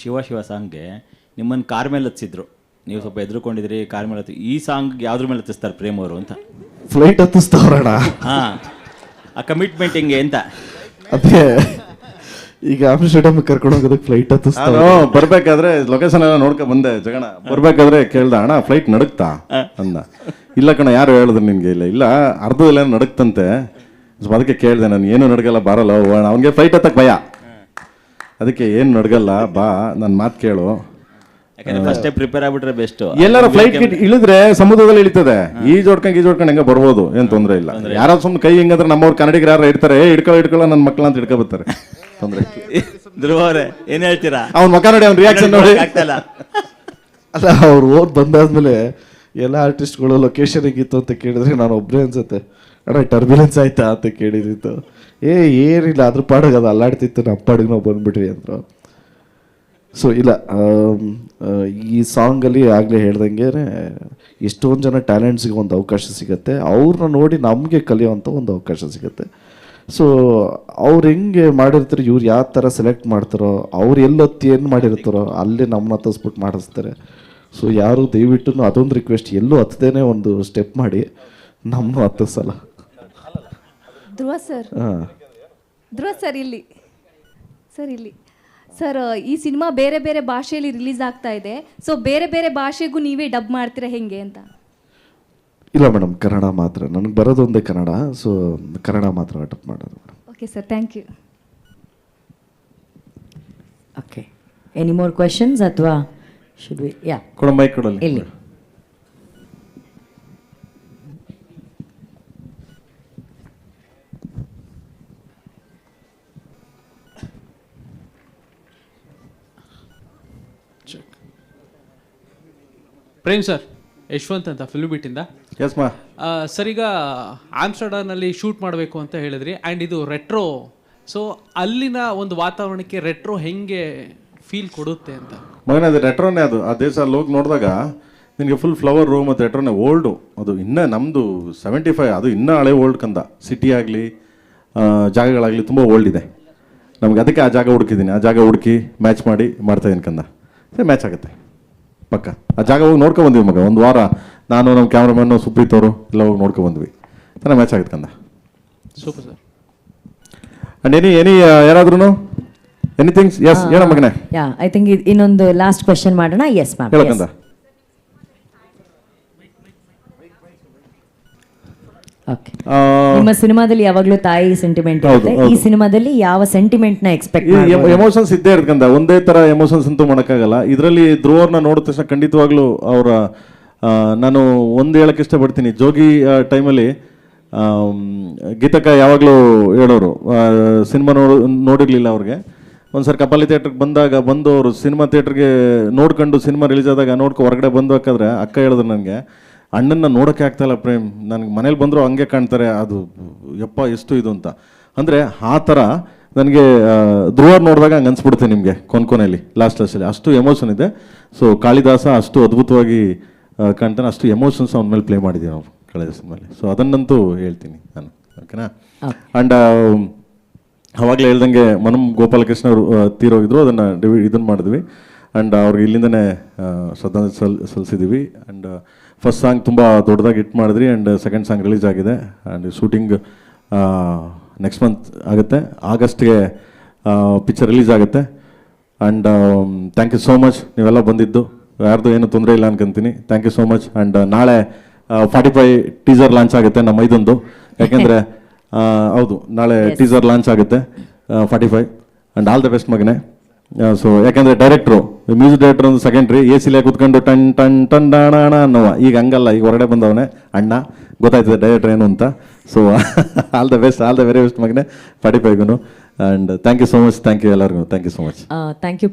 ಶಿವ ಶಿವ ಸಾಂಗ್ಗೆ ನಿಮ್ಮನ್ನು ಕಾರ್ ಮೇಲೆ ಹತ್ತಿಸಿದ್ರು, ನೀವು ಸ್ವಲ್ಪ ಎದುರುಕೊಂಡಿದ್ರಿ, ಕಾರ್ ಮೇಲೆ ಹತ್ತಿ. ಈ ಸಾಂಗ್ ಯಾವ್ದ್ರ ಮೇಲೆ ಹತ್ತಿಸ್ತಾರೆ ಪ್ರೇಮ್ ಅವರು ಅಂತ? ಫ್ಲೈಟ್ ಹತ್ತಿಸ್ತಾವ್ರಣ. ಹಾಂ, ಆ ಕಮಿಟ್ಮೆಂಟ್ ಹಿಂಗೆ ಅಂತ. ಅದೇ ಈಗ ಆಮ್ಸ್ಟರ್ಡಮ್ ಕರ್ಕೊಂಡು ಹೋಗೋದಕ್ಕೆ ಫ್ಲೈಟ್ ಹತ್ತಿಸ್ತಾವ. ನಾನು ಬರ್ಬೇಕಾದ್ರೆ ಲೊಕೇಶನ್ ಎಲ್ಲ ನೋಡ್ಕೊಂಡ್ ಬಂದೆ ಜಗಣ. ಬರ್ಬೇಕಾದ್ರೆ ಕೇಳ್ದ, ಅಣ್ಣ ಫ್ಲೈಟ್ ನಡುಕ್ತಾ ಅಂದ. ಇಲ್ಲ ಕಣ, ಯಾರು ಹೇಳಿದ್ರು ನಿನ್ಗೆ? ಇಲ್ಲ ಅರ್ಧದಲ್ಲೇನೋ ನಡುಕ್ತಂತೆ. ಸೊ ಅದಕ್ಕೆ ಕೇಳಿದೆ ನಾನು, ಏನು ನಡ್ಗಲ್ಲ, ಬರಲ್ಲ ಹೋಗೋಣ. ಅವ್ನಿಗೆ ಫ್ಲೈಟ್ ಹತ್ತಕ್ಕೆ ಭಯ, ಅದಕ್ಕೆ ಏನು ನಡ್ಗಲ್ಲ, ಬಾ ನನ್ನ ಮಾತು ಕೇಳು. ಯಾಕಂದ್ರೆ ಫಸ್ಟೇ ಪ್ರಿಪೇರ್ ಆಗ್ಬಿಟ್ರೆ ಬೆಸ್ಟ್. ಎಲ್ಲಾರ ಫ್ಲೈಟ್ ಇಳಿದ್ರೆ ಸಮುದ್ರದಲ್ಲಿ ಇಳಿತದೆ, ಈಜೋಡ್ಕೊಂಡು ಹೆಂಗ ಬರ್ಬೋದು, ಏನ್ ತೊಂದರೆ ಇಲ್ಲ. ಯಾರು ಸುಮ್ಮನೆ ಕೈ ಹಿಂಗಂದ್ರೆ ನಮ್ಮವ್ರು ಕನ್ನಡಿಗರು ಯಾರು ಇರ್ತಾರೆ, ಹಿಡ್ಕೊಳ್ಳೋ ನನ್ನ ಮಕ್ಕಳ ಅಂತ ಹಿಡ್ಕೊಬರ್ತಾರೆ, ತೊಂದರೆ. ಧ್ರುವ ಅವರೇ ಏನ್ ಹೇಳ್ತೀರಾ? ಅವ್ನ ಮಕ್ಕ ನೋಡಿ, ಅವ್ನ ರಿಯಾಕ್ಷನ್ ನೋಡಿ. ಆಗ್ತಲ್ಲ. ಅಲ್ಲ, ಅವ್ರು ಓದ್ ಬಂದಾದ್ಮೇಲೆ ಎಲ್ಲ ಆರ್ಟಿಸ್ಟ್ಗಳು ಲೊಕೇಶನ್ ಹೇಗಿತ್ತು ಅಂತ ಕೇಳಿದ್ರೆ ನಾನು ಒಬ್ಬರೇ ಅನ್ಸುತ್ತೆ, ಅಣ್ಣ ಟರ್ಬ್ಯುಲೆನ್ಸ್ ಆಯ್ತಾ ಅಂತ ಕೇಳಿದಿತ್ತು. ಏನಿಲ್ಲ, ಅದ್ರ ಪಾಡಿಗೆ ಅದು ಅಲ್ಲಾಡ್ತಿತ್ತು, ನಮ್ಮ ಪಾಡಿಗೆ ನಾವು ಬಂದ್ಬಿಟ್ವಿ ಅಂದರು. ಸೊ ಇಲ್ಲ, ಈ ಸಾಂಗಲ್ಲಿ ಆಗಲೇ ಹೇಳ್ದಂಗೆ ಎಷ್ಟೊಂದು ಜನ ಟ್ಯಾಲೆಂಟ್ಸ್ಗೆ ಒಂದು ಅವಕಾಶ ಸಿಗುತ್ತೆ, ಅವ್ರನ್ನ ನೋಡಿ ನಮಗೆ ಕಲಿಯೋವಂಥ ಒಂದು ಅವಕಾಶ ಸಿಗುತ್ತೆ. ಸೊ ಅವ್ರು ಹೆಂಗೆ ಮಾಡಿರ್ತಾರೆ, ಇವ್ರು ಯಾವ ಥರ ಸೆಲೆಕ್ಟ್ ಮಾಡ್ತಾರೋ, ಅವ್ರು ಎಲ್ಲೊತ್ತಿ ಏನು ಮಾಡಿರ್ತಾರೋ ಅಲ್ಲೇ ನಮ್ಮನ್ನ ಹತ್ತಿಸ್ಬಿಟ್ಟು ಮಾಡಿಸ್ತಾರೆ. ಸೊ ಯಾರು ದಯವಿಟ್ಟು ಅದೊಂದು ರಿಕ್ವೆಸ್ಟ್, ಎಲ್ಲೂ ಹತ್ತದೇನೆ ಒಂದು ಸ್ಟೆಪ್ ಮಾಡಿ ನಮ್ಮನ್ನು ಹತ್ತಿಸಲ್ಲ. ಧ್ರುವ ಸರ್, ಧ್ರುವ ಸರ್ ಇಲ್ಲಿ ಸರ್, ಈ ಸಿನಿಮಾ ಬೇರೆ ಬೇರೆ ಭಾಷೆಯಲ್ಲಿ ರಿಲೀಸ್ ಆಗ್ತಾ ಇದೆ. ಸೊ ಬೇರೆ ಬೇರೆ ಭಾಷೆಗೂ ನೀವೇ ಡಬ್ ಮಾಡ್ತೀರಾ ಹೆಂಗೆ ಅಂತ? ಇಲ್ಲ ಮೇಡಮ್, ಕನ್ನಡ ಮಾತ್ರ. ನನಗೆ ಬರೋದೊಂದೇ ಕನ್ನಡ, ಸೊ ಕನ್ನಡ ಮಾತ್ರ ಡಬ್ ಮಾಡೋದು madam. Okay sir, thank you. Okay, any more questions ಅಥವಾ ಶುಡ್ ವಿ? ಯಾ, ಕೊಡ ಮೈಕ್ ಕೊಡಲಿ. ಇಲ್ಲಿ ಪ್ರೇಮ್ ಸರ್, ಯಶವಂತ್ ಅಂತ ಫಿಲ್ಮ್ಬಿಟ್ಟಿಂದ. ಎಸ್ ಮಾ. ಸರ್, ಈಗ ಆಮ್ಸ್ಟರ್ಡಮ್ನಲ್ಲಿ ಶೂಟ್ ಮಾಡಬೇಕು ಅಂತ ಹೇಳಿದ್ರಿ, ಆ್ಯಂಡ್ ಇದು ರೆಟ್ರೋ. ಸೊ ಅಲ್ಲಿನ ಒಂದು ವಾತಾವರಣಕ್ಕೆ ರೆಟ್ರೋ ಹೆಂಗೆ ಫೀಲ್ ಕೊಡುತ್ತೆ ಅಂತ? ಮಗನ ಅದು ರೆಟ್ರೋನೇ. ಅದು ಆ ದೇಶ ಅಲ್ಲಿ ಹೋಗಿ ನೋಡಿದಾಗ ನಿನಗೆ ಫುಲ್ ಫ್ಲವರ್ ರೂಮ್ ಮತ್ತು ರೆಟ್ರೋನೇ. ಓಲ್ಡು ಅದು, ಇನ್ನೂ ನಮ್ಮದು 75, ಅದು ಇನ್ನೂ ಹಳೆ ಓಲ್ಡ್ ಕಂದ. ಸಿಟಿ ಆಗಲಿ ಜಾಗಗಳಾಗಲಿ ತುಂಬ ಓಲ್ಡ್ ಇದೆ ನಮಗೆ. ಅದಕ್ಕೆ ಆ ಜಾಗ ಹುಡುಕಿದ್ದೀನಿ, ಆ ಜಾಗ ಹುಡುಕಿ ಮ್ಯಾಚ್ ಮಾಡಿ ಮಾಡ್ತಾಯಿದ್ದೀನಿ ಕಂದ. ಮ್ಯಾಚ್ ಆಗುತ್ತೆ ಪಕ್ಕ. ಆ ಜಾಗ ಹೋಗಿ ನೋಡ್ಕೊಬಂದ್ವಿ ಮಗ, ಒಂದು ವಾರ ನಾನು, ನಮ್ಮ ಕ್ಯಾಮ್ರಾಮನ್ನು, ಸುಪ್ರೀತ್ ಅವರು ಎಲ್ಲ ಹೋಗಿ ನೋಡ್ಕೊಬಂದ್ವಿ. ಚೆನ್ನಾಗಿ ಮ್ಯಾಚ್ ಆಗುತ್ತೆ ಕಂದ. Super sir. ಅಂಡ್ ಎನಿ ಯಾರಾದ್ರೂ ಎನಿಥಿಂಗ್ಸ್? ಎಸ್, ಹೇಳ ಮಗನೇ. ಯಾ, ಐ ಥಿಂಕ್ ಇನ್ನೊಂದು ಲಾಸ್ಟ್ ಕ್ವೆಶನ್ ಮಾಡೋಣ. ಎಸ್ ಮ್ಯಾಮ್, ಹೇಳಕ್ಕಂದ. ಓಕೆ, ನಿಮ್ಮ ಸಿನಿಮಾದಲ್ಲಿ ಯಾವಾಗಲೂ ತಾಯಿ ಸೆಂಟಿಮೆಂಟ್ ಇರುತ್ತೆ. ಈ ಸಿನಿಮಾದಲ್ಲಿ ಯಾವ ಸೆಂಟಿಮೆಂಟ್ ನ ಎಕ್ಸ್ಪೆಕ್ಟ್ ಮಾಡ್ಬೋದು? ಎಮೋಷನ್ಸ್ ಇದ್ದೇ ಇರ್ತಕ್ಕಂಥ, ಒಂದೇ ತರ ಎಮೋಷನ್ಸ್ ಅಂತೂ ಮಾಡೋಕ್ಕಾಗಲ್ಲ. ಇದರಲ್ಲಿ ಧ್ರುವರ್ನ ನೋಡಿದ ತಕ್ಷಣ ಖಂಡಿತವಾಗ್ಲೂ ಅವರ, ನಾನು ಒಂದು ಹೇಳಕ್ಕೆ ಇಷ್ಟಪಡ್ತೀನಿ. ಜೋಗಿ ಟೈಮಲ್ಲಿ ಗೀತಕ್ಕ ಯಾವಾಗಲೂ ಹೇಳೋರು, ಸಿನಿಮಾ ನೋಡಿರಲಿಲ್ಲ ಅವ್ರಿಗೆ. ಒಂದ್ಸರಿ ಕಪಾಲಿ ಥಿಯೇಟ್ರಿಗೆ ಬಂದು ಅವರು ಸಿನಿಮಾ ಥಿಯೇಟ್ರಿಗೆ ನೋಡ್ಕೊಂಡು ಸಿನಿಮಾ ರಿಲೀಸ್ ಆದಾಗ ಹೊರಗಡೆ ಬಂದಬೇಕಾದ್ರೆ ಅಕ್ಕ ಹೇಳಿದ್ರು ನನಗೆ, ಅಣ್ಣನ್ನ ನೋಡೋಕ್ಕೆ ಆಗ್ತಾಯಿಲ್ಲ ಪ್ರೇಮ್, ನನಗೆ ಮನೇಲಿ ಬಂದರೂ ಹಂಗೆ ಕಾಣ್ತಾರೆ, ಅದು ಯಪ್ಪ ಎಷ್ಟು ಇದು ಅಂತ. ಅಂದರೆ ಆ ಥರ ನನಗೆ ಧ್ರುವರ್ ನೋಡಿದಾಗ ಹಂಗೆ ಅನ್ಸ್ಬಿಡುತ್ತೆ ನಿಮಗೆ ಕೊನೆಯಲ್ಲಿ ಲಾಸ್ಟಲ್ಲಿ ಅಷ್ಟು ಎಮೋಷನ್ ಇದೆ. ಸೊ ಕಾಳಿದಾಸ ಅಷ್ಟು ಅದ್ಭುತವಾಗಿ ಕಾಣ್ತಾನೆ, ಅಷ್ಟು ಎಮೋಷನ್ಸ್ ಅವನ ಮೇಲೆ ಪ್ಲೇ ಮಾಡಿದ್ದೀವಿ ನಾವು ಕಳೆದ ಸಿನಿಮಾಲಿ. ಸೊ ಅದನ್ನಂತೂ ಹೇಳ್ತೀನಿ ನಾನು, ಓಕೆನಾ? ಆ್ಯಂಡ್ ಅವಾಗಲೇ ಹೇಳ್ದಂಗೆ ಮನಂ ಗೋಪಾಲಕೃಷ್ಣ ಅವರು ತೀರೋಗಿದ್ರು, ಅದನ್ನು ಇದನ್ನು ಮಾಡಿದ್ವಿ. ಆ್ಯಂಡ್ ಅವ್ರಿಗೆ ಇಲ್ಲಿಂದನೇ ಶ್ರದ್ಧಾಂಜಲಿ ಸಲ್ಲಿಸಿದ್ದೀವಿ. ಆ್ಯಂಡ್ ಫಸ್ಟ್ ಸಾಂಗ್ ತುಂಬ ದೊಡ್ಡದಾಗಿ ಹಿಟ್ ಮಾಡಿದ್ರಿ. ಆ್ಯಂಡ್ ಸೆಕೆಂಡ್ ಸಾಂಗ್ ರಿಲೀಸ್ ಆಗಿದೆ. ಆ್ಯಂಡ್ ಶೂಟಿಂಗ್ ನೆಕ್ಸ್ಟ್ ಮಂತ್ ಆಗುತ್ತೆ, ಆಗಸ್ಟ್ಗೆ ಪಿಕ್ಚರ್ ರಿಲೀಸ್ ಆಗುತ್ತೆ. And thank you so much, ನೀವೆಲ್ಲ ಬಂದಿದ್ದು, ಯಾರ್ದು ಏನು ತೊಂದರೆ ಇಲ್ಲ ಅನ್ಕೊಂತೀನಿ. Thank you so much. And ನಾಳೆ 45 ಟೀಸರ್ ಲಾಂಚ್ ಆಗುತ್ತೆ ನಮ್ಮ ಇದೊಂದು. ಯಾಕೆಂದರೆ ಹೌದು, ನಾಳೆ ಟೀಸರ್ ಲಾಂಚ್ ಆಗುತ್ತೆ 45. ಆ್ಯಂಡ್ ಆಲ್ ದ ಬೆಸ್ಟ್ ಮಗನೇ. ಸೊ ಯಾಕೆಂದರೆ ಡೈರೆಕ್ಟ್ರು, ಮ್ಯೂಸಿಕ್ ಡೈರೆಕ್ಟರ್ ಒಂದು ಸೆಕೆಂಡ್ರಿ, ಎಸಿಲೇ ಕೂತ್ಕೊಂಡು ಟನ್ ಟನ್ ಟನ್ ಡಾಣ ಅನ್ನೋ. ಈಗ ಹಂಗಲ್ಲ, ಈಗ ಹೊರಗಡೆ ಬಂದವನೇ ಅಣ್ಣ, ಗೊತ್ತಾಯ್ತದೆ ಡೈರೆಕ್ಟರ್ ಏನು ಅಂತ. So all the best, all the very best ಮಗನೇ 45ಗೂ. And thank you so much. Thank you ಎಲ್ಲರಿಗೂ. Thank you so much. Thank you.